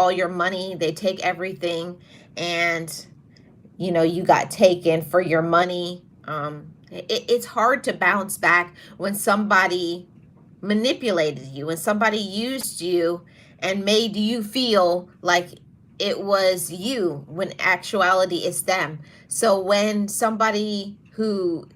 all your money, they take everything, and you know, you got taken for your money. It's hard to bounce back when somebody manipulated you, when somebody used you and made you feel like it was you when actuality it's them. So when somebody who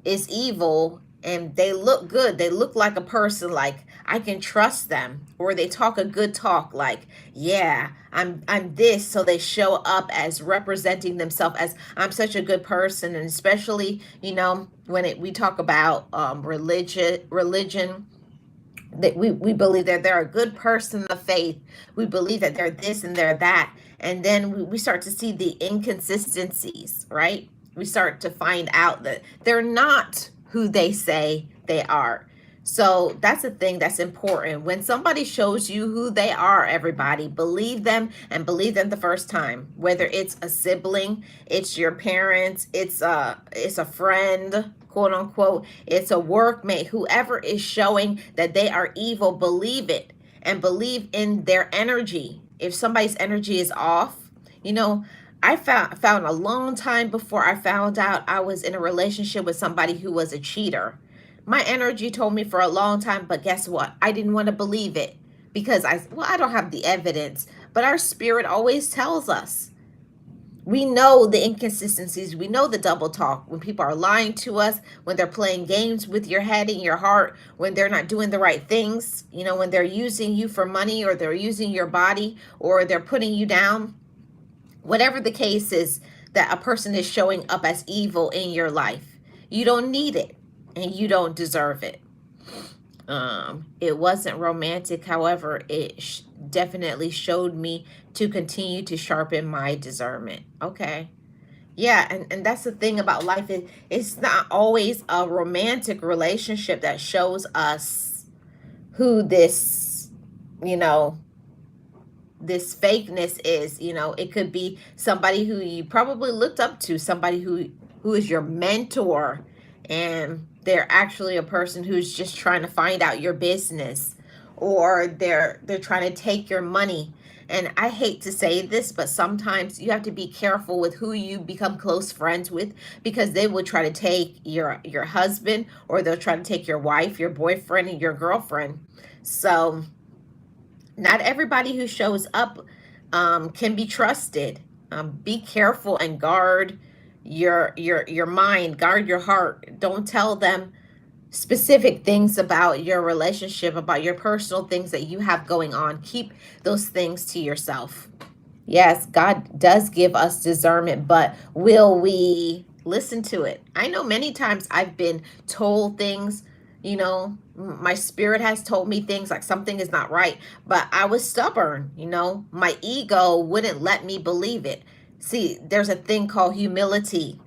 is evil and they look good, they look like a person like I can trust them, or they talk a good talk like, yeah, I'm this, so they show up as representing themselves as I'm such a good person. And especially, you know, when we talk about religion, that we believe that they're a good person of faith. We believe that they're this and they're that. And then we start to see the inconsistencies, right? We start to find out that they're not who they say they are. So that's a thing that's important. When somebody shows you who they are, everybody, believe them, and believe them the first time. Whether it's a sibling, it's your parents, it's a friend, quote unquote, it's a workmate, whoever is showing that they are evil, believe it and believe in their energy. If somebody's energy is off, you know, I found a long time before I found out I was in a relationship with somebody who was a cheater. My energy told me for a long time, but guess what? I didn't want to believe it because I don't have the evidence, but our spirit always tells us. We know the inconsistencies. We know the double talk. When people are lying to us, when they're playing games with your head and your heart, when they're not doing the right things, you know, when they're using you for money, or they're using your body, or they're putting you down, whatever the case is, that a person is showing up as evil in your life. You don't need it and you don't deserve it. It wasn't romantic. However, it definitely showed me to continue to sharpen my discernment. Okay. Yeah, and that's the thing about life. It's not always a romantic relationship that shows us who this, you know, this fakeness is. You know, it could be somebody who you probably looked up to, somebody who is your mentor, and they're actually a person who's just trying to find out your business, or they're trying to take your money. And I hate to say this, but sometimes you have to be careful with who you become close friends with, because they will try to take your husband, or they'll try to take your wife, your boyfriend, and your girlfriend. So not everybody who shows up can be trusted. Be careful and guard your mind, guard your heart. Don't tell them specific things about your relationship, about your personal things that you have going on. Keep those things to yourself. Yes, God does give us discernment, but will we listen to it? I know many times I've been told things, you know, my spirit has told me things like something is not right, but I was stubborn, you know, my ego wouldn't let me believe it. See, there's a thing called humility.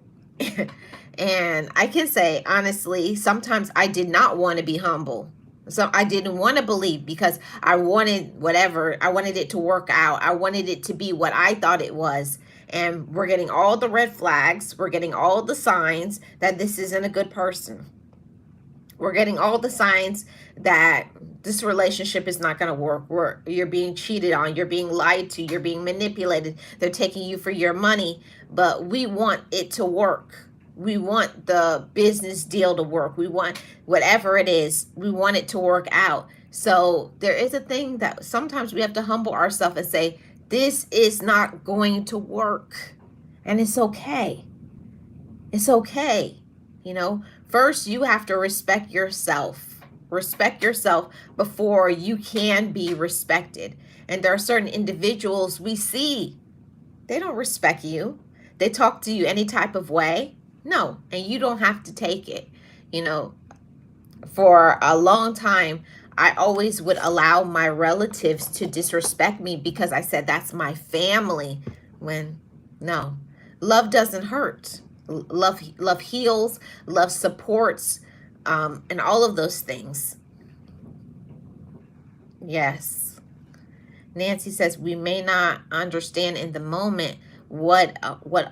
And I can say, honestly, sometimes I did not want to be humble. So I didn't want to believe because I wanted whatever. I wanted it to work out. I wanted it to be what I thought it was. And we're getting all the red flags. We're getting all the signs that this isn't a good person. We're getting all the signs that this relationship is not going to work. You're being cheated on. You're being lied to. You're being manipulated. They're taking you for your money. But we want it to work. We want the business deal to work. We want whatever it is. We want it to work out. So there is a thing that sometimes we have to humble ourselves and say, this is not going to work. And it's okay. It's okay. You know, first you have to respect yourself. Respect yourself before you can be respected. And there are certain individuals we see, they don't respect you. They talk to you any type of way. No, and you don't have to take it. You know, for a long time, I always would allow my relatives to disrespect me because I said that's my family. When no, love doesn't hurt. Love heals. Love supports, and all of those things. Yes. Nancy says we may not understand in the moment what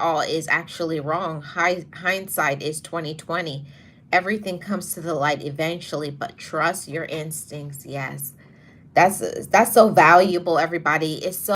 all is actually wrong. Hindsight is 2020. Everything comes to the light eventually, but trust your instincts. Yes, that's so valuable. Everybody, it's so